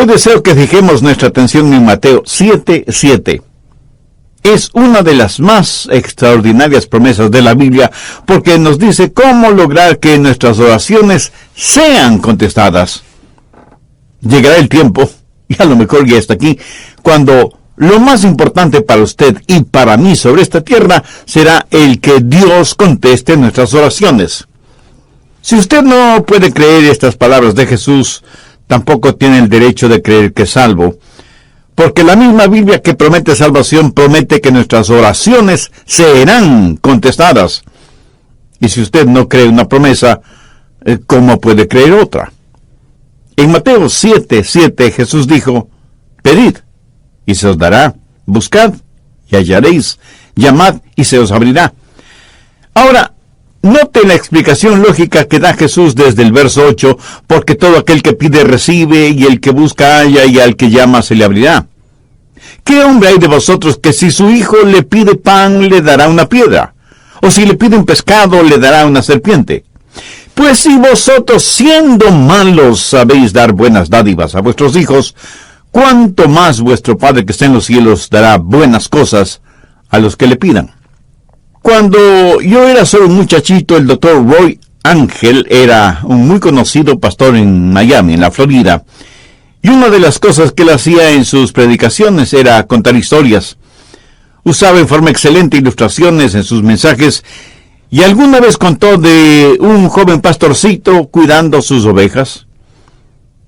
Hoy deseo que fijemos nuestra atención en Mateo 7:7. Es una de las más extraordinarias promesas de la Biblia porque nos dice cómo lograr que nuestras oraciones sean contestadas. Llegará el tiempo, y a lo mejor ya está aquí, cuando lo más importante para usted y para mí sobre esta tierra será el que Dios conteste nuestras oraciones. Si usted no puede creer estas palabras de Jesús, tampoco tiene el derecho de creer que es salvo, porque la misma Biblia que promete salvación promete que nuestras oraciones serán contestadas. Y si usted no cree una promesa, ¿cómo puede creer otra? En Mateo 7:7 Jesús dijo: pedid, y se os dará; buscad, y hallaréis; llamad, y se os abrirá. Ahora, note la explicación lógica que da Jesús desde el verso 8, porque todo aquel que pide recibe, y el que busca halla, y al que llama se le abrirá. ¿Qué hombre hay de vosotros que si su hijo le pide pan, le dará una piedra? ¿O si le pide un pescado, le dará una serpiente? Pues si vosotros, siendo malos, sabéis dar buenas dádivas a vuestros hijos, ¿cuánto más vuestro Padre que está en los cielos dará buenas cosas a los que le pidan? Cuando yo era solo un muchachito, el doctor Roy Ángel era un muy conocido pastor en Miami, en la Florida, y una de las cosas que él hacía en sus predicaciones era contar historias. Usaba en forma excelente ilustraciones en sus mensajes, y alguna vez contó de un joven pastorcito cuidando sus ovejas.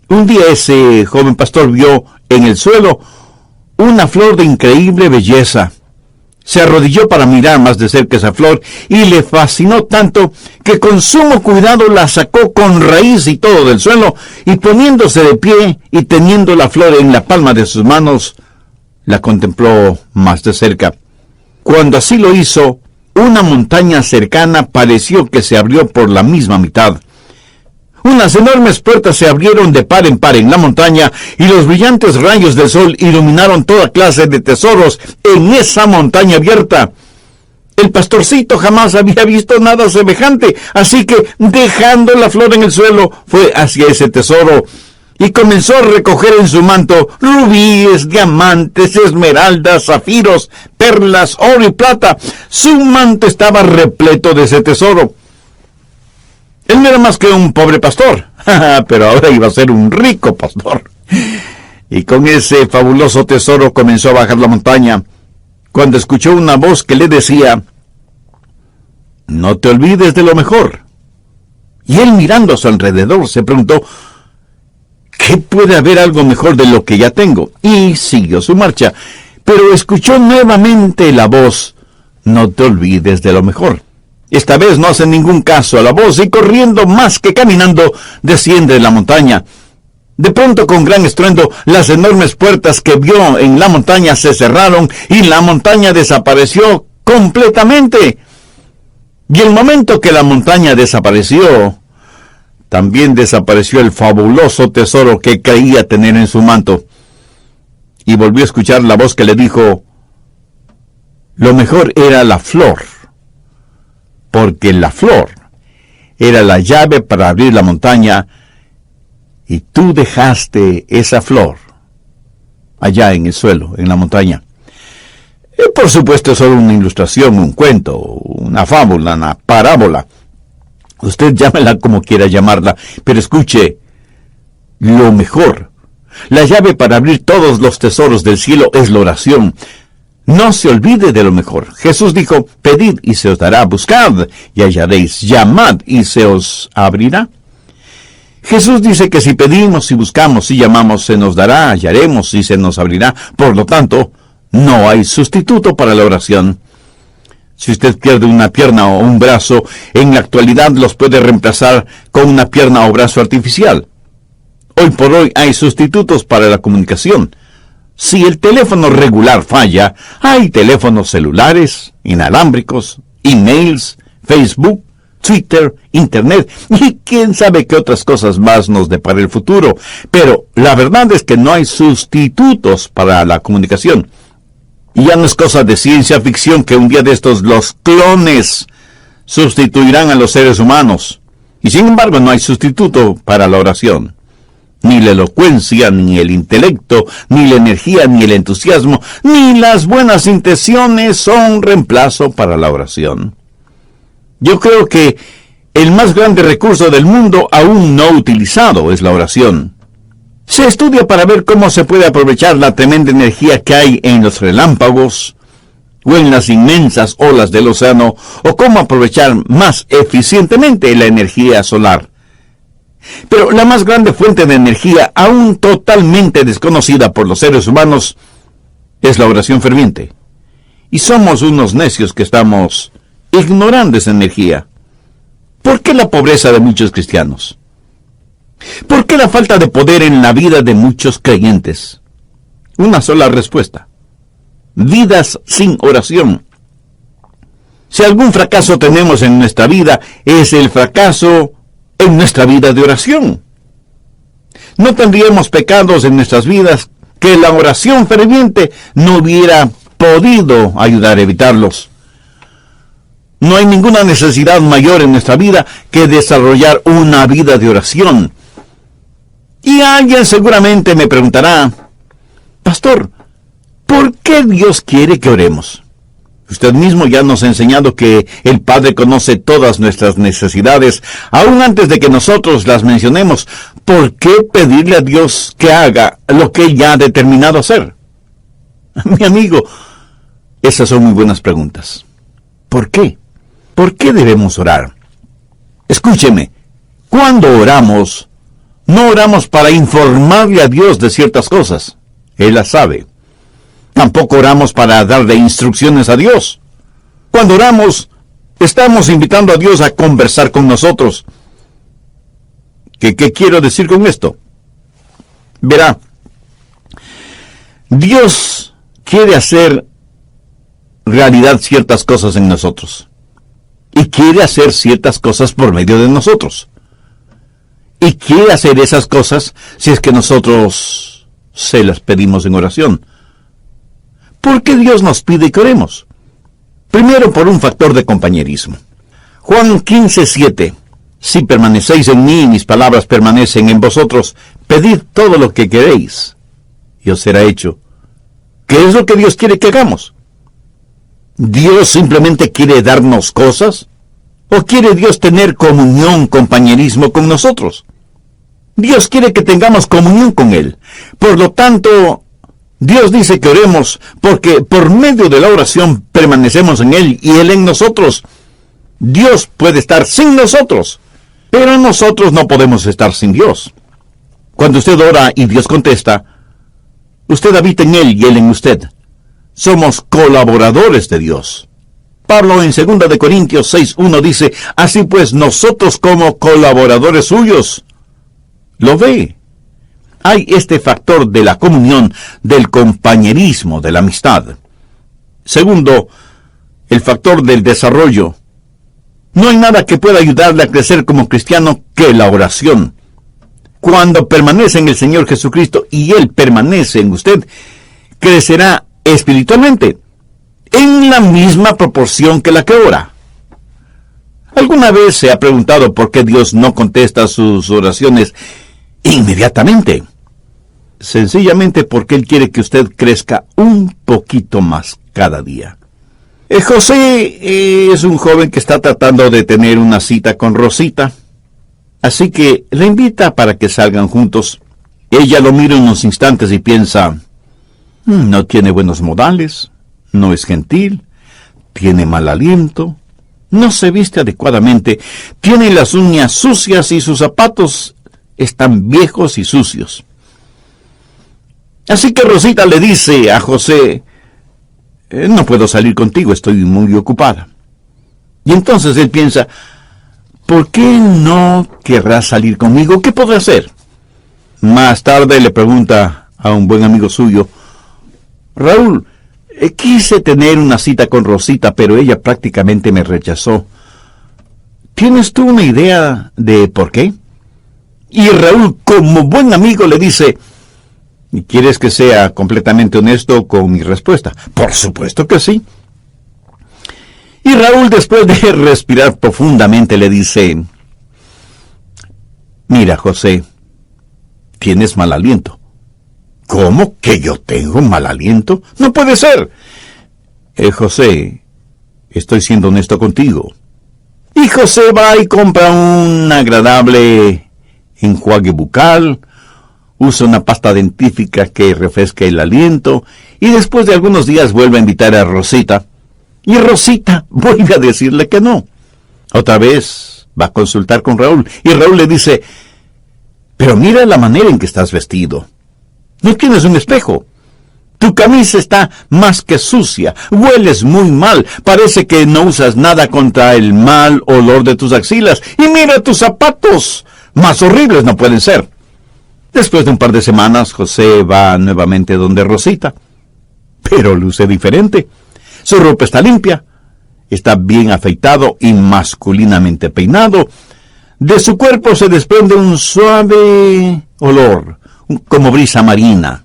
Un día ese joven pastor vio en el suelo una flor de increíble belleza. Se arrodilló para mirar más de cerca esa flor y le fascinó tanto que con sumo cuidado la sacó con raíz y todo del suelo, y poniéndose de pie y teniendo la flor en la palma de sus manos, la contempló más de cerca. Cuando así lo hizo, una montaña cercana pareció que se abrió por la misma mitad. Unas enormes puertas se abrieron de par en par en la montaña, y los brillantes rayos del sol iluminaron toda clase de tesoros en esa montaña abierta. El pastorcito jamás había visto nada semejante, así que, dejando la flor en el suelo, fue hacia ese tesoro, y comenzó a recoger en su manto rubíes, diamantes, esmeraldas, zafiros, perlas, oro y plata. Su manto estaba repleto de ese tesoro. Él no era más que un pobre pastor, pero ahora iba a ser un rico pastor. Y con ese fabuloso tesoro comenzó a bajar la montaña, cuando escuchó una voz que le decía: no te olvides de lo mejor. Y él, mirando a su alrededor, se preguntó: ¿qué puede haber algo mejor de lo que ya tengo? Y siguió su marcha, pero escuchó nuevamente la voz: no te olvides de lo mejor. Esta vez no hace ningún caso a la voz, y corriendo más que caminando, desciende de la montaña. De pronto, con gran estruendo, las enormes puertas que vio en la montaña se cerraron, y la montaña desapareció completamente. Y el momento que la montaña desapareció, también desapareció el fabuloso tesoro que creía tener en su manto. Y volvió a escuchar la voz que le dijo: lo mejor era la flor, porque la flor era la llave para abrir la montaña, y tú dejaste esa flor allá en el suelo, en la montaña. Por supuesto, es solo una ilustración, un cuento, una fábula, una parábola. Usted llámela como quiera llamarla, pero escuche, lo mejor, la llave para abrir todos los tesoros del cielo es la oración. No se olvide de lo mejor. Jesús dijo: pedid y se os dará; buscad y hallaréis; llamad y se os abrirá. Jesús dice que si pedimos, si buscamos, si llamamos, se nos dará, hallaremos y se nos abrirá. Por lo tanto, no hay sustituto para la oración. Si usted pierde una pierna o un brazo, en la actualidad los puede reemplazar con una pierna o brazo artificial. Hoy por hoy hay sustitutos para la comunicación. Si el teléfono regular falla, hay teléfonos celulares, inalámbricos, emails, Facebook, Twitter, Internet, y quién sabe qué otras cosas más nos depara el futuro. Pero la verdad es que no hay sustitutos para la comunicación. Y ya no es cosa de ciencia ficción que un día de estos los clones sustituirán a los seres humanos. Y sin embargo no hay sustituto para la oración. Ni la elocuencia, ni el intelecto, ni la energía, ni el entusiasmo, ni las buenas intenciones son reemplazo para la oración. Yo creo que el más grande recurso del mundo aún no utilizado es la oración. Se estudia para ver cómo se puede aprovechar la tremenda energía que hay en los relámpagos o en las inmensas olas del océano, o cómo aprovechar más eficientemente la energía solar. Pero la más grande fuente de energía, aún totalmente desconocida por los seres humanos, es la oración ferviente. Y somos unos necios que estamos ignorando esa energía. ¿Por qué la pobreza de muchos cristianos? ¿Por qué la falta de poder en la vida de muchos creyentes? Una sola respuesta: vidas sin oración. Si algún fracaso tenemos en nuestra vida, es el fracaso en nuestra vida de oración. No tendríamos pecados en nuestras vidas que la oración ferviente no hubiera podido ayudar a evitarlos. No hay ninguna necesidad mayor en nuestra vida que desarrollar una vida de oración. Y alguien seguramente me preguntará: Pastor, ¿por qué Dios quiere que oremos? Usted mismo ya nos ha enseñado que el Padre conoce todas nuestras necesidades, aún antes de que nosotros las mencionemos. ¿Por qué pedirle a Dios que haga lo que Él ya ha determinado hacer? Mi amigo, esas son muy buenas preguntas. ¿Por qué? ¿Por qué debemos orar? Escúcheme, cuando oramos, no oramos para informarle a Dios de ciertas cosas. Él las sabe. Tampoco oramos para darle instrucciones a Dios. Cuando oramos, estamos invitando a Dios a conversar con nosotros. ¿Qué quiero decir con esto? Verá, Dios quiere hacer realidad ciertas cosas en nosotros. Y quiere hacer ciertas cosas por medio de nosotros. Y quiere hacer esas cosas si es que nosotros se las pedimos en oración. ¿Por qué Dios nos pide que oremos? Primero, por un factor de compañerismo. Juan 15:7. Si permanecéis en mí y mis palabras permanecen en vosotros, pedid todo lo que queréis y os será hecho. ¿Qué es lo que Dios quiere que hagamos? ¿Dios simplemente quiere darnos cosas? ¿O quiere Dios tener comunión, compañerismo con nosotros? Dios quiere que tengamos comunión con Él. Por lo tanto, Dios dice que oremos porque por medio de la oración permanecemos en Él y Él en nosotros. Dios puede estar sin nosotros, pero nosotros no podemos estar sin Dios. Cuando usted ora y Dios contesta, usted habita en Él y Él en usted. Somos colaboradores de Dios. Pablo en 2 de Corintios 6:1 dice: así pues, nosotros como colaboradores suyos. ¿Lo ve? Hay este factor de la comunión, del compañerismo, de la amistad. Segundo, el factor del desarrollo. No hay nada que pueda ayudarle a crecer como cristiano que la oración. Cuando permanece en el Señor Jesucristo y Él permanece en usted, crecerá espiritualmente en la misma proporción que la que ora. ¿Alguna vez se ha preguntado por qué Dios no contesta sus oraciones inmediatamente? Sencillamente porque Él quiere que usted crezca un poquito más cada día. José es un joven que está tratando de tener una cita con Rosita, así que le invita para que salgan juntos. Ella lo mira unos instantes y piensa: no tiene buenos modales, no es gentil, tiene mal aliento, no se viste adecuadamente, tiene las uñas sucias y sus zapatos están viejos y sucios. Así que Rosita le dice a José: no puedo salir contigo, estoy muy ocupada. Y entonces él piensa: ¿por qué no querrás salir conmigo? ¿Qué podré hacer? Más tarde le pregunta a un buen amigo suyo: Raúl, quise tener una cita con Rosita, pero ella prácticamente me rechazó. ¿Tienes tú una idea de por qué? Y Raúl, como buen amigo, le dice: ¿quieres que sea completamente honesto con mi respuesta? Por supuesto que sí. Y Raúl, después de respirar profundamente, le dice: mira, José, tienes mal aliento. ¿Cómo que yo tengo mal aliento? No puede ser. José, estoy siendo honesto contigo. Y José va y compra un agradable enjuague bucal, usa una pasta dentífrica que refresca el aliento, y después de algunos días vuelve a invitar a Rosita, y Rosita vuelve a decirle que no. Otra vez va a consultar con Raúl, y Raúl le dice, pero mira la manera en que estás vestido. No tienes un espejo. Tu camisa está más que sucia, hueles muy mal, parece que no usas nada contra el mal olor de tus axilas, y mira tus zapatos, más horribles no pueden ser. Después de un par de semanas, José va nuevamente donde Rosita, pero luce diferente. Su ropa está limpia, está bien afeitado y masculinamente peinado. De su cuerpo se desprende un suave olor, como brisa marina.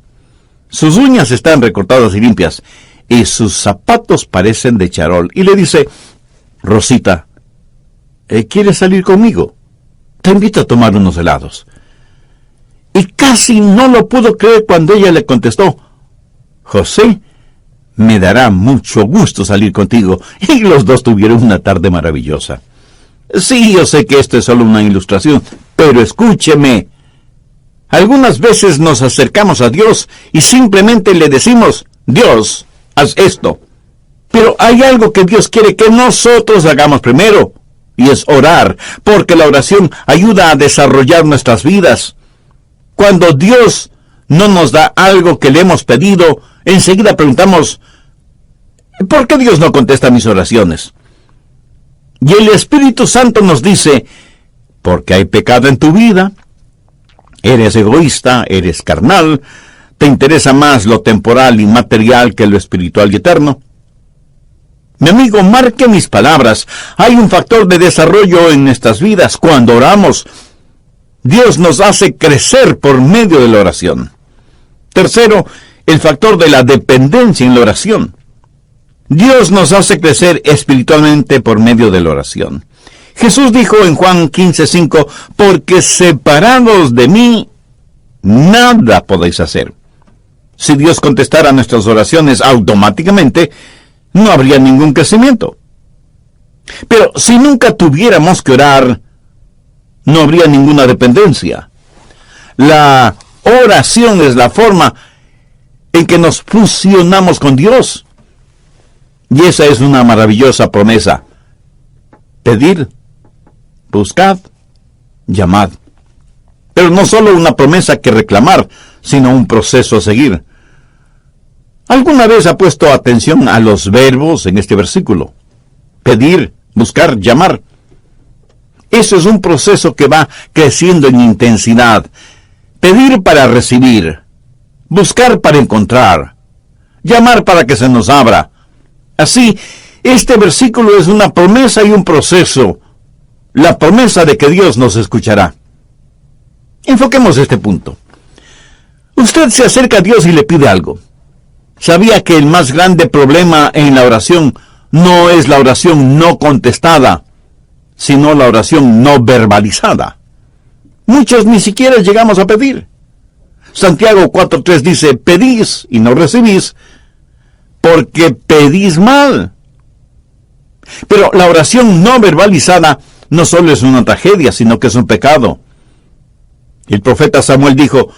Sus uñas están recortadas y limpias, y sus zapatos parecen de charol. Y le dice, Rosita, ¿quieres salir conmigo? Te invito a tomar unos helados. Y casi no lo pudo creer cuando ella le contestó, José, me dará mucho gusto salir contigo. Y los dos tuvieron una tarde maravillosa. Sí, yo sé que esto es solo una ilustración, pero escúcheme. Algunas veces nos acercamos a Dios y simplemente le decimos, Dios, haz esto. Pero hay algo que Dios quiere que nosotros hagamos primero, y es orar, porque la oración ayuda a desarrollar nuestras vidas. Cuando Dios no nos da algo que le hemos pedido, enseguida preguntamos, ¿por qué Dios no contesta mis oraciones? Y el Espíritu Santo nos dice, porque hay pecado en tu vida. Eres egoísta, eres carnal, te interesa más lo temporal y material que lo espiritual y eterno. Mi amigo, marque mis palabras. Hay un factor de desarrollo en nuestras vidas. Cuando oramos, Dios nos hace crecer por medio de la oración. Tercero, el factor de la dependencia en la oración. Dios nos hace crecer espiritualmente por medio de la oración. Jesús dijo en Juan 15:5, porque separados de mí, nada podéis hacer. Si Dios contestara nuestras oraciones automáticamente, no habría ningún crecimiento. Pero si nunca tuviéramos que orar, no habría ninguna dependencia. La oración es la forma en que nos fusionamos con Dios. Y esa es una maravillosa promesa. Pedir, buscad, llamad. Pero no solo una promesa que reclamar, sino un proceso a seguir. ¿Alguna vez ha puesto atención a los verbos en este versículo? Pedir, buscar, llamar. Eso es un proceso que va creciendo en intensidad. Pedir para recibir, buscar para encontrar, llamar para que se nos abra. Así, este versículo es una promesa y un proceso. La promesa de que Dios nos escuchará. Enfoquemos este punto. Usted se acerca a Dios y le pide algo. ¿Sabía que el más grande problema en la oración no es la oración no contestada, sino la oración no verbalizada? Muchos ni siquiera llegamos a pedir. Santiago 4:3 dice, pedís y no recibís, porque pedís mal. Pero la oración no verbalizada no solo es una tragedia, sino que es un pecado. El profeta Samuel dijo,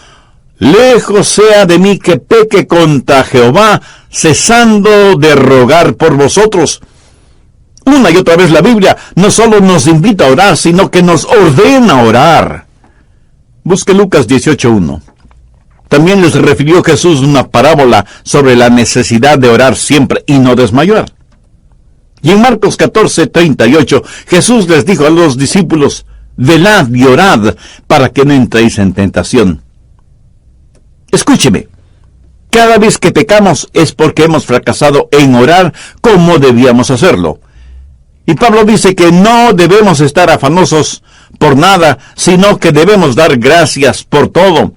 lejos sea de mí que peque contra Jehová, cesando de rogar por vosotros. Una y otra vez la Biblia no solo nos invita a orar, sino que nos ordena orar. Busque Lucas 18:1. También les refirió Jesús una parábola sobre la necesidad de orar siempre y no desmayar. Y en Marcos 14:38, Jesús les dijo a los discípulos, velad y orad para que no entréis en tentación. Escúcheme, cada vez que pecamos es porque hemos fracasado en orar como debíamos hacerlo. Y Pablo dice que no debemos estar afanosos por nada, sino que debemos dar gracias por todo.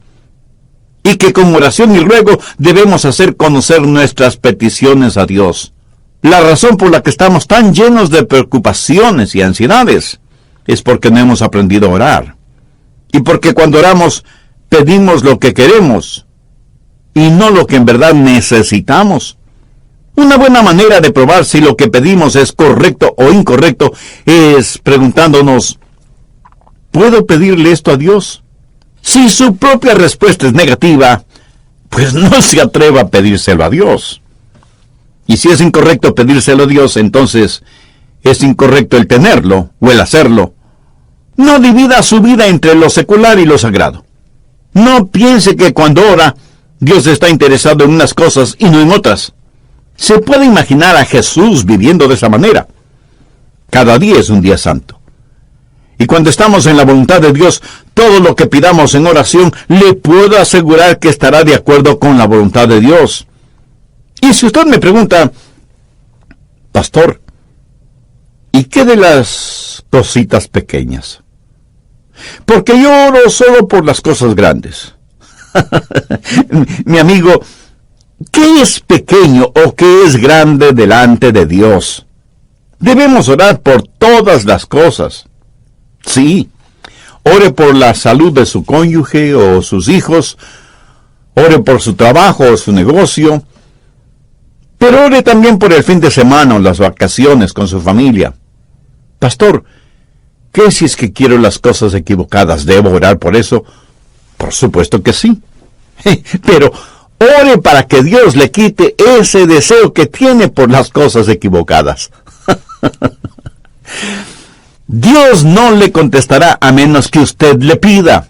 Y que con oración y ruego debemos hacer conocer nuestras peticiones a Dios. La razón por la que estamos tan llenos de preocupaciones y ansiedades es porque no hemos aprendido a orar. Y porque cuando oramos, pedimos lo que queremos y no lo que en verdad necesitamos. Una buena manera de probar si lo que pedimos es correcto o incorrecto es preguntándonos, ¿puedo pedirle esto a Dios? Si su propia respuesta es negativa, pues no se atreva a pedírselo a Dios. Y si es incorrecto pedírselo a Dios, entonces es incorrecto el tenerlo o el hacerlo. No divida su vida entre lo secular y lo sagrado. No piense que cuando ora, Dios está interesado en unas cosas y no en otras. Se puede imaginar a Jesús viviendo de esa manera. Cada día es un día santo. Y cuando estamos en la voluntad de Dios, todo lo que pidamos en oración, le puedo asegurar que estará de acuerdo con la voluntad de Dios. Y si usted me pregunta, pastor, ¿y qué de las cositas pequeñas? Porque yo oro solo por las cosas grandes. Mi amigo, ¿qué es pequeño o qué es grande delante de Dios? Debemos orar por todas las cosas. Sí, ore por la salud de su cónyuge o sus hijos, ore por su trabajo o su negocio, pero ore también por el fin de semana o las vacaciones con su familia. Pastor, ¿qué si es que quiero las cosas equivocadas? ¿Debo orar por eso? Por supuesto que sí. Pero ore para que Dios le quite ese deseo que tiene por las cosas equivocadas. Dios no le contestará a menos que usted le pida.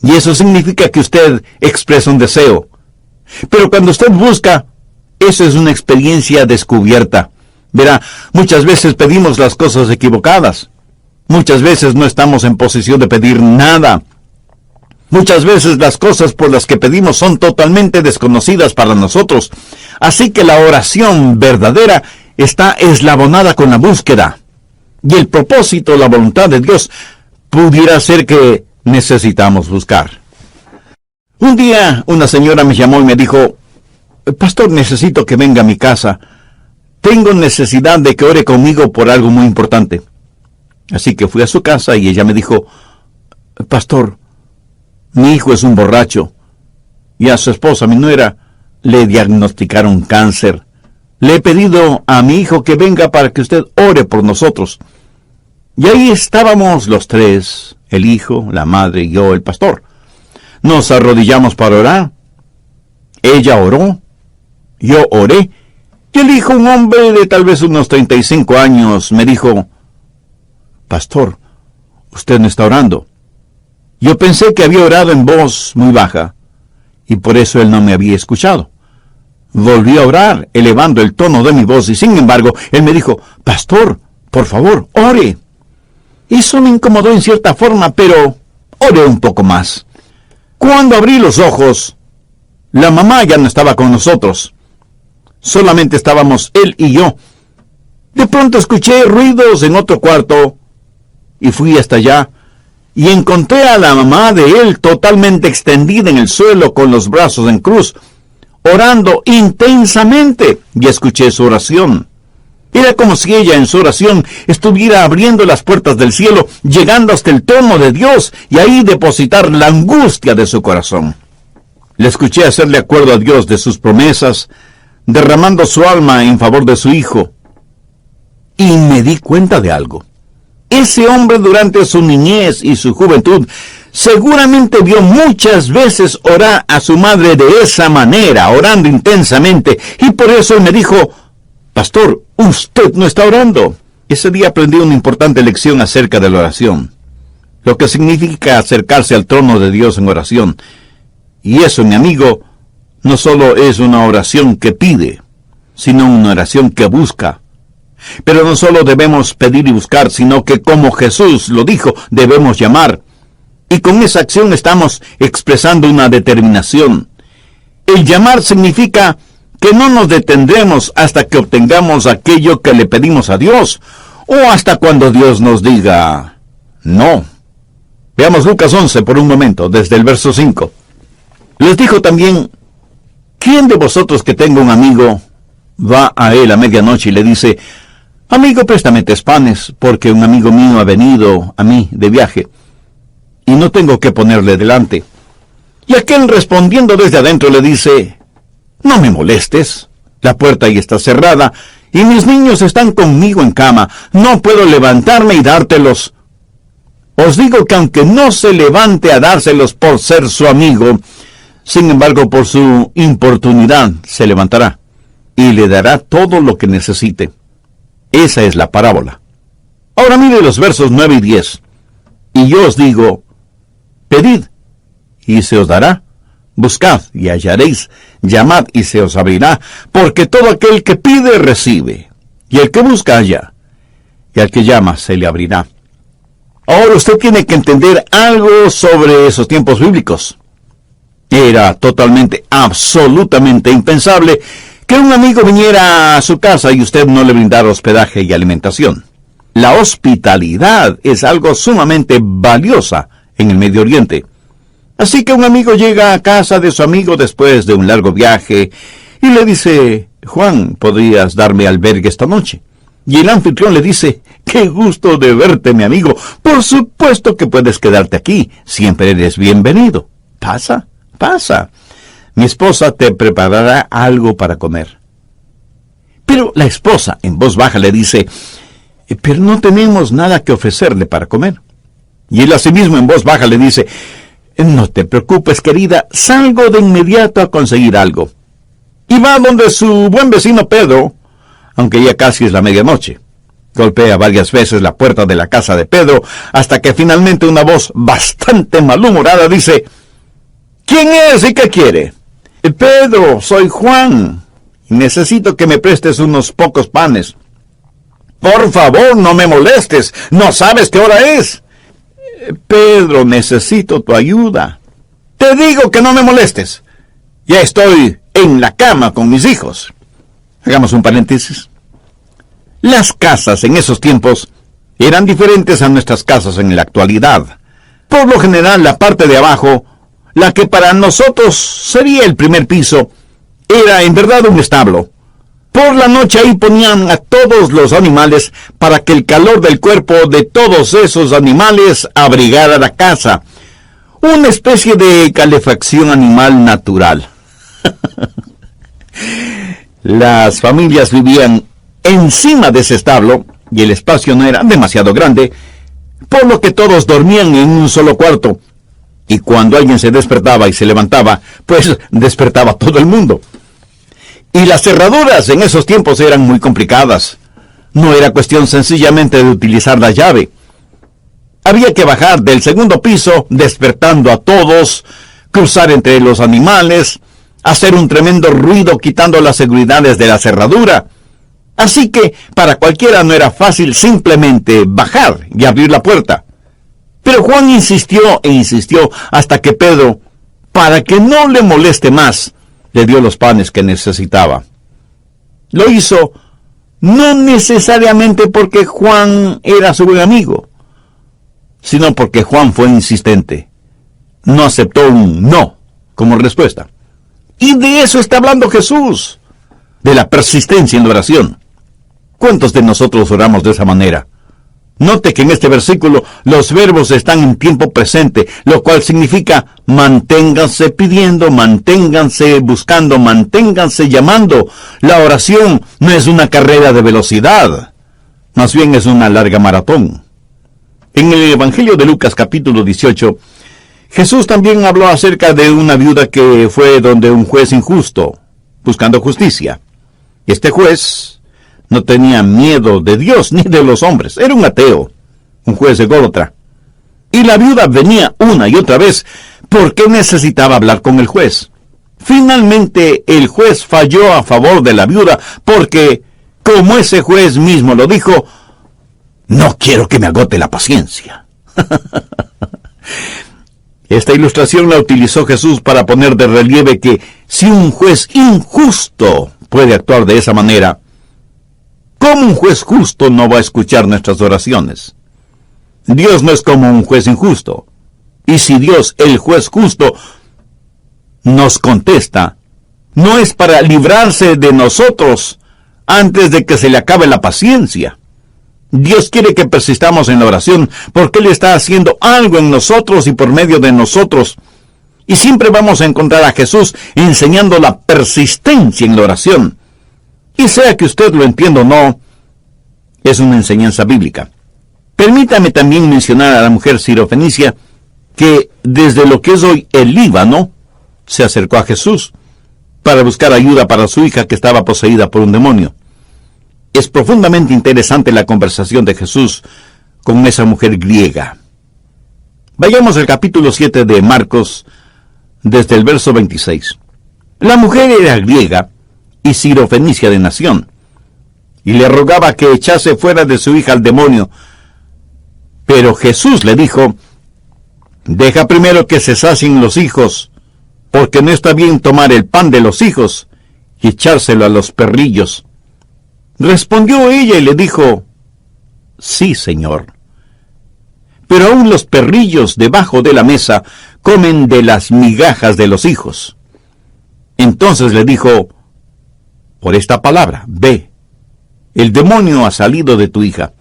Y eso significa que usted expresa un deseo. Pero cuando usted busca, eso es una experiencia descubierta. Verá, muchas veces pedimos las cosas equivocadas. Muchas veces no estamos en posición de pedir nada. Muchas veces las cosas por las que pedimos son totalmente desconocidas para nosotros. Así que la oración verdadera está eslabonada con la búsqueda. Y el propósito, la voluntad de Dios, pudiera ser que necesitamos buscar. Un día una señora me llamó y me dijo, pastor, necesito que venga a mi casa. Tengo necesidad de que ore conmigo por algo muy importante. Así que fui a su casa y ella me dijo, pastor, mi hijo es un borracho y a su esposa, mi nuera, le diagnosticaron cáncer. Le he pedido a mi hijo que venga para que usted ore por nosotros. Y ahí estábamos los tres, el hijo, la madre y yo, el pastor. Nos arrodillamos para orar. Ella oró, yo oré, y el hijo, un hombre de tal vez unos 35 años, me dijo, pastor, usted no está orando. Yo pensé que había orado en voz muy baja, y por eso él no me había escuchado. Volví a orar, elevando el tono de mi voz, y sin embargo, él me dijo, pastor, por favor, ore. Eso me incomodó en cierta forma, pero oré un poco más. Cuando abrí los ojos, la mamá ya no estaba con nosotros. Solamente estábamos él y yo. De pronto escuché ruidos en otro cuarto, y fui hasta allá, y encontré a la mamá de él totalmente extendida en el suelo con los brazos en cruz, orando intensamente, y escuché su oración. Era como si ella en su oración estuviera abriendo las puertas del cielo, llegando hasta el trono de Dios, y ahí depositar la angustia de su corazón. Le escuché hacerle acuerdo a Dios de sus promesas, derramando su alma en favor de su hijo. Y me di cuenta de algo. Ese hombre durante su niñez y su juventud seguramente vio muchas veces orar a su madre de esa manera, orando intensamente, y por eso él me dijo, pastor, usted no está orando. Ese día aprendí una importante lección acerca de la oración, lo que significa acercarse al trono de Dios en oración. Y eso, mi amigo, no solo es una oración que pide, sino una oración que busca. Pero no solo debemos pedir y buscar, sino que como Jesús lo dijo, debemos llamar. Y con esa acción estamos expresando una determinación. El llamar significa que no nos detendremos hasta que obtengamos aquello que le pedimos a Dios, o hasta cuando Dios nos diga no. Veamos Lucas 11 por un momento, desde el verso 5. Les dijo también, ¿quién de vosotros que tenga un amigo va a él a medianoche y le dice, amigo, préstame 3 panes, porque un amigo mío ha venido a mí de viaje, y no tengo que ponerle delante? Y aquel respondiendo desde adentro le dice: no me molestes, la puerta ya está cerrada, y mis niños están conmigo en cama, no puedo levantarme y dártelos. Os digo que aunque no se levante a dárselos por ser su amigo, sin embargo por su importunidad se levantará, y le dará todo lo que necesite. Esa es la parábola. Ahora mire los versos 9 y 10. Y yo os digo: pedid, y se os dará; buscad, y hallaréis; llamad, y se os abrirá. Porque todo aquel que pide, recibe; y el que busca, halla; y al que llama, se le abrirá. Ahora usted tiene que entender algo sobre esos tiempos bíblicos. Era totalmente, absolutamente impensable que un amigo viniera a su casa y usted no le brindara hospedaje y alimentación. La hospitalidad es algo sumamente valiosa en el Medio Oriente. Así que un amigo llega a casa de su amigo después de un largo viaje y le dice: Juan, ¿podrías darme albergue esta noche? Y el anfitrión le dice: qué gusto de verte, mi amigo. Por supuesto que puedes quedarte aquí. Siempre eres bienvenido. Pasa, pasa. Mi esposa te preparará algo para comer. Pero la esposa, en voz baja, le dice: pero no tenemos nada que ofrecerle para comer. Y él asimismo en voz baja le dice: no te preocupes, querida, salgo de inmediato a conseguir algo. Y va donde su buen vecino Pedro, aunque ya casi es la medianoche. Golpea varias veces la puerta de la casa de Pedro, hasta que finalmente una voz bastante malhumorada dice: ¿quién es y qué quiere? Pedro, soy Juan, y necesito que me prestes unos pocos panes. Por favor, no me molestes, ¿no sabes qué hora es? Pedro, necesito tu ayuda. Te digo que no me molestes. Ya estoy en la cama con mis hijos. Hagamos un paréntesis. Las casas en esos tiempos eran diferentes a nuestras casas en la actualidad. Por lo general, la parte de abajo, la que para nosotros sería el primer piso, era en verdad un establo. Por la noche ahí ponían a todos los animales para que el calor del cuerpo de todos esos animales abrigara la casa. Una especie de calefacción animal natural. Las familias vivían encima de ese establo y el espacio no era demasiado grande, por lo que todos dormían en un solo cuarto. Y cuando alguien se despertaba y se levantaba, pues despertaba todo el mundo. Y las cerraduras en esos tiempos eran muy complicadas. No era cuestión sencillamente de utilizar la llave. Había que bajar del segundo piso, despertando a todos, cruzar entre los animales, hacer un tremendo ruido quitando las seguridades de la cerradura. Así que para cualquiera no era fácil simplemente bajar y abrir la puerta. Pero Juan insistió e insistió hasta que Pedro, para que no le moleste más, le dio los panes que necesitaba. Lo hizo no necesariamente porque Juan era su buen amigo, sino porque Juan fue insistente. No aceptó un no como respuesta. Y de eso está hablando Jesús, de la persistencia en la oración. ¿Cuántos de nosotros oramos de esa manera? Note que en este versículo los verbos están en tiempo presente, lo cual significa manténganse pidiendo, manténganse buscando, manténganse llamando. La oración no es una carrera de velocidad, más bien es una larga maratón. En el Evangelio de Lucas capítulo 18, Jesús también habló acerca de una viuda que fue donde un juez injusto, buscando justicia. Este juez no tenía miedo de Dios ni de los hombres. Era un ateo, un juez ególatra. Y la viuda venía una y otra vez porque necesitaba hablar con el juez. Finalmente el juez falló a favor de la viuda porque, como ese juez mismo lo dijo, no quiero que me agote la paciencia. Esta ilustración la utilizó Jesús para poner de relieve que si un juez injusto puede actuar de esa manera, ¿cómo un juez justo no va a escuchar nuestras oraciones? Dios no es como un juez injusto. Y si Dios, el juez justo, nos contesta, no es para librarse de nosotros antes de que se le acabe la paciencia. Dios quiere que persistamos en la oración porque Él está haciendo algo en nosotros y por medio de nosotros. Y siempre vamos a encontrar a Jesús enseñando la persistencia en la oración. Y sea que usted lo entienda o no, es una enseñanza bíblica. Permítame también mencionar a la mujer sirofenicia que desde lo que es hoy el Líbano se acercó a Jesús para buscar ayuda para su hija que estaba poseída por un demonio. Es profundamente interesante la conversación de Jesús con esa mujer griega. Vayamos al capítulo 7 de Marcos, desde el verso 26. La mujer era griega y sirofenicia de nación, y le rogaba que echase fuera de su hija al demonio. Pero Jesús le dijo: deja primero que se sacien los hijos, porque no está bien tomar el pan de los hijos y echárselo a los perrillos. Respondió ella y le dijo: sí, Señor. Pero aún los perrillos debajo de la mesa comen de las migajas de los hijos. Entonces le dijo: por esta palabra, ve, el demonio ha salido de tu hija.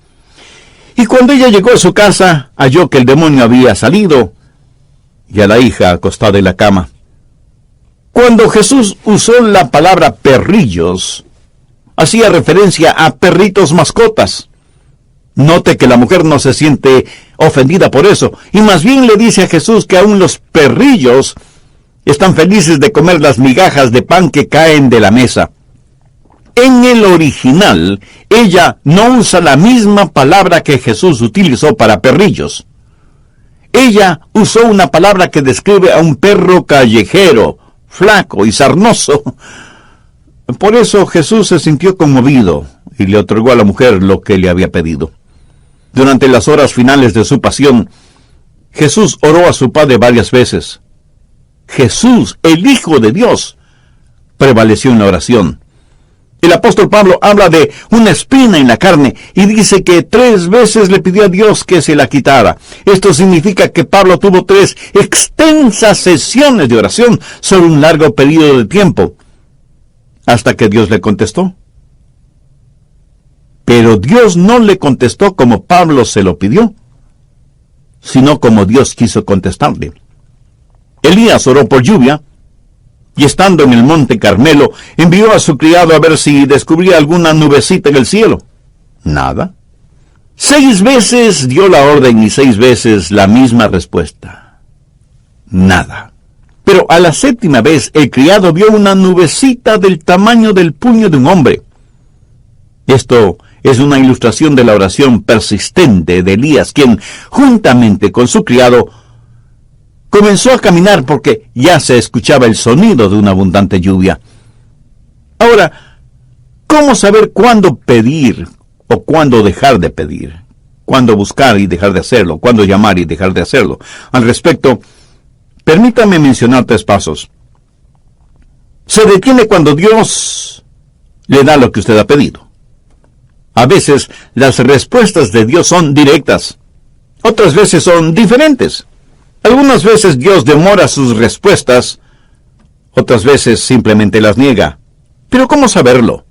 Y cuando ella llegó a su casa, halló que el demonio había salido, y a la hija acostada en la cama. Cuando Jesús usó la palabra perrillos, hacía referencia a perritos mascotas. Note que la mujer no se siente ofendida por eso, y más bien le dice a Jesús que aún los perrillos están felices de comer las migajas de pan que caen de la mesa. En el original, ella no usa la misma palabra que Jesús utilizó para perrillos. Ella usó una palabra que describe a un perro callejero, flaco y sarnoso. Por eso Jesús se sintió conmovido y le otorgó a la mujer lo que le había pedido. Durante las horas finales de su pasión, Jesús oró a su Padre varias veces. Jesús, el Hijo de Dios, prevaleció en la oración. El apóstol Pablo habla de una espina en la carne y dice que 3 veces le pidió a Dios que se la quitara. Esto significa que Pablo tuvo 3 extensas sesiones de oración sobre un largo periodo de tiempo, hasta que Dios le contestó. Pero Dios no le contestó como Pablo se lo pidió, sino como Dios quiso contestarle. Elías oró por lluvia, y estando en el monte Carmelo, envió a su criado a ver si descubría alguna nubecita en el cielo. Nada. 6 veces dio la orden y 6 veces la misma respuesta. Nada. Pero a la 7ª vez el criado vio una nubecita del tamaño del puño de un hombre. Esto es una ilustración de la oración persistente de Elías, quien, juntamente con su criado, comenzó a caminar porque ya se escuchaba el sonido de una abundante lluvia. Ahora, ¿cómo saber cuándo pedir o cuándo dejar de pedir? ¿Cuándo buscar y dejar de hacerlo? ¿Cuándo llamar y dejar de hacerlo? Al respecto, permítame mencionar 3 pasos. Se detiene cuando Dios le da lo que usted ha pedido. A veces las respuestas de Dios son directas. Otras veces son diferentes. Algunas veces Dios demora sus respuestas. Otras veces simplemente las niega. ¿Pero cómo saberlo?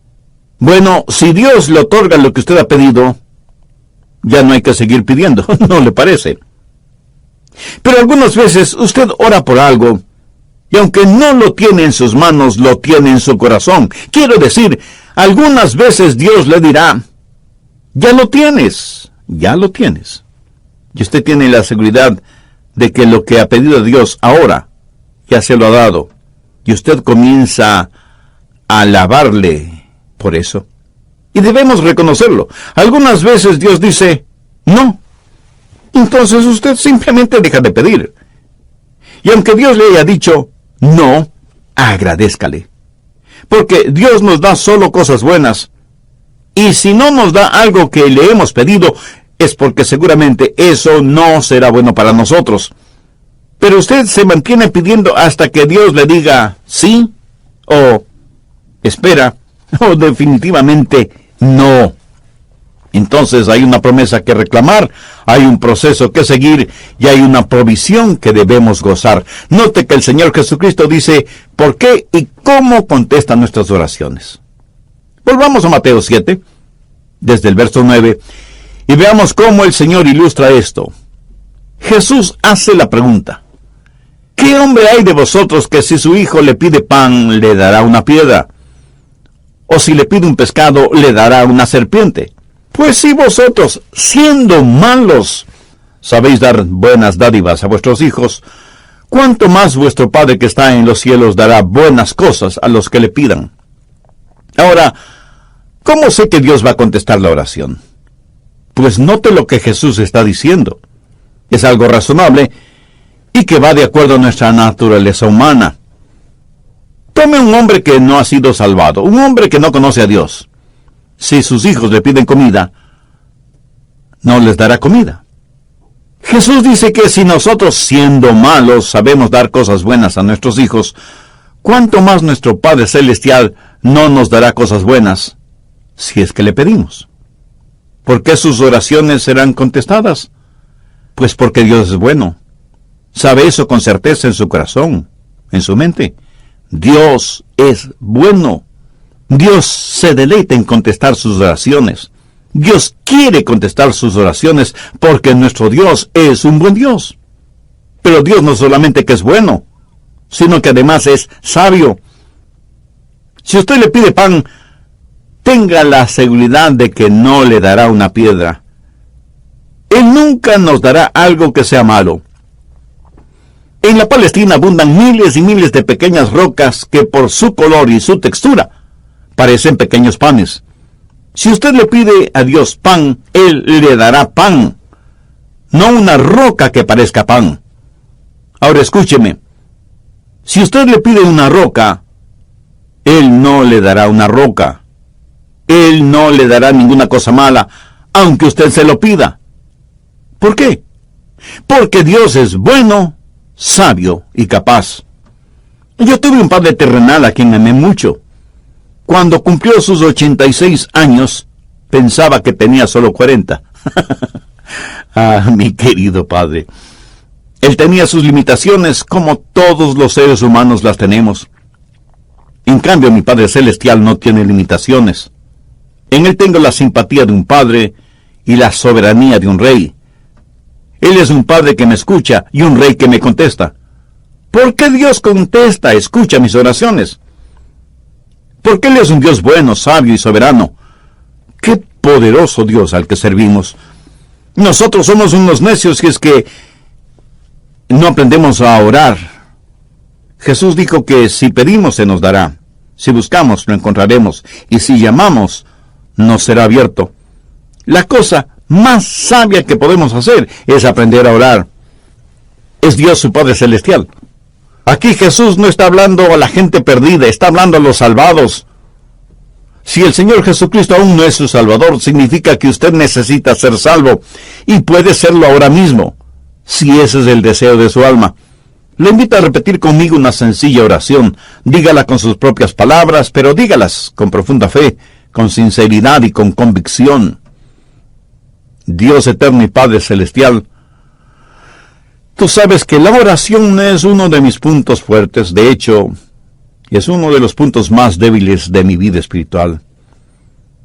Bueno, si Dios le otorga lo que usted ha pedido, ya no hay que seguir pidiendo, ¿no le parece? Pero algunas veces usted ora por algo, y aunque no lo tiene en sus manos, lo tiene en su corazón. Quiero decir, algunas veces Dios le dirá: ya lo tienes, ya lo tienes. Y usted tiene la seguridad de que lo que ha pedido a Dios ahora, ya se lo ha dado. Y usted comienza a alabarle por eso. Y debemos reconocerlo. Algunas veces Dios dice: no. Entonces usted simplemente deja de pedir. Y aunque Dios le haya dicho no, agradézcale. Porque Dios nos da solo cosas buenas. Y si no nos da algo que le hemos pedido, es porque seguramente eso no será bueno para nosotros. Pero usted se mantiene pidiendo hasta que Dios le diga sí, o espera, o definitivamente no. Entonces hay una promesa que reclamar, hay un proceso que seguir y hay una provisión que debemos gozar. Note que el Señor Jesucristo dice por qué y cómo contesta nuestras oraciones. Volvamos a Mateo 7, desde el verso 9, y veamos cómo el Señor ilustra esto. Jesús hace la pregunta: ¿Qué hombre hay de vosotros que si su hijo le pide pan, le dará una piedra? ¿O si le pide un pescado, le dará una serpiente? Pues si vosotros, siendo malos, sabéis dar buenas dádivas a vuestros hijos, ¿cuánto más vuestro Padre que está en los cielos dará buenas cosas a los que le pidan? Ahora, ¿cómo sé que Dios va a contestar la oración? Pues note lo que Jesús está diciendo. Es algo razonable y que va de acuerdo a nuestra naturaleza humana. Tome un hombre que no ha sido salvado, un hombre que no conoce a Dios. Si sus hijos le piden comida, no les dará comida. Jesús dice que si nosotros, siendo malos, sabemos dar cosas buenas a nuestros hijos, ¿cuánto más nuestro Padre Celestial no nos dará cosas buenas si es que le pedimos? ¿Por qué sus oraciones serán contestadas? Pues porque Dios es bueno. Sabe eso con certeza en su corazón, en su mente. Dios es bueno. Dios se deleita en contestar sus oraciones. Dios quiere contestar sus oraciones porque nuestro Dios es un buen Dios. Pero Dios no solamente que es bueno, sino que además es sabio. Si usted le pide pan, tenga la seguridad de que no le dará una piedra. Él nunca nos dará algo que sea malo. En la Palestina abundan miles y miles de pequeñas rocas que por su color y su textura parecen pequeños panes. Si usted le pide a Dios pan, Él le dará pan, no una roca que parezca pan. Ahora escúcheme, si usted le pide una roca, Él no le dará una roca. Él no le dará ninguna cosa mala, aunque usted se lo pida. ¿Por qué? Porque Dios es bueno, sabio y capaz. Yo tuve un padre terrenal a quien amé mucho. Cuando cumplió sus 86 años, pensaba que tenía solo 40. Ah, mi querido padre. Él tenía sus limitaciones como todos los seres humanos las tenemos. En cambio, mi Padre Celestial no tiene limitaciones. En Él tengo la simpatía de un padre y la soberanía de un rey. Él es un padre que me escucha y un rey que me contesta. ¿Por qué Dios contesta, escucha mis oraciones? Porque Él es un Dios bueno, sabio y soberano. ¡Qué poderoso Dios al que servimos! Nosotros somos unos necios si es que no aprendemos a orar. Jesús dijo que si pedimos se nos dará, si buscamos lo encontraremos, y si llamamos nos será abierto. La cosa más sabia que podemos hacer es aprender a orar. Es Dios su Padre Celestial. Aquí Jesús no está hablando a la gente perdida, está hablando a los salvados. Si el Señor Jesucristo aún no es su Salvador, significa que usted necesita ser salvo, y puede serlo ahora mismo, si ese es el deseo de su alma. Le invito a repetir conmigo una sencilla oración. Dígala con sus propias palabras, pero dígalas con profunda fe, con sinceridad y con convicción. Dios eterno y Padre Celestial, tú sabes que la oración no es uno de mis puntos fuertes, de hecho, es uno de los puntos más débiles de mi vida espiritual.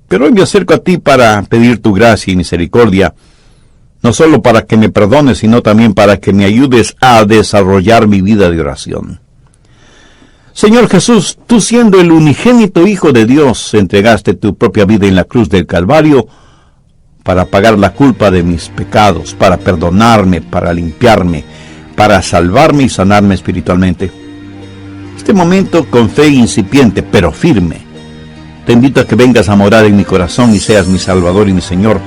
Pero hoy me acerco a ti para pedir tu gracia y misericordia, no solo para que me perdones, sino también para que me ayudes a desarrollar mi vida de oración. Señor Jesús, tú siendo el unigénito Hijo de Dios, entregaste tu propia vida en la cruz del Calvario para pagar la culpa de mis pecados, para perdonarme, para limpiarme, para salvarme y sanarme espiritualmente. Este momento, con fe incipiente, pero firme, te invito a que vengas a morar en mi corazón y seas mi Salvador y mi Señor.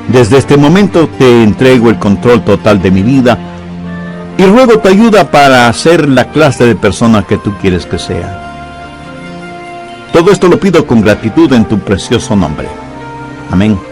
Desde este momento te entrego el control total de mi vida y ruego tu ayuda para ser la clase de persona que tú quieres que sea. Todo esto lo pido con gratitud en tu precioso nombre. Amén.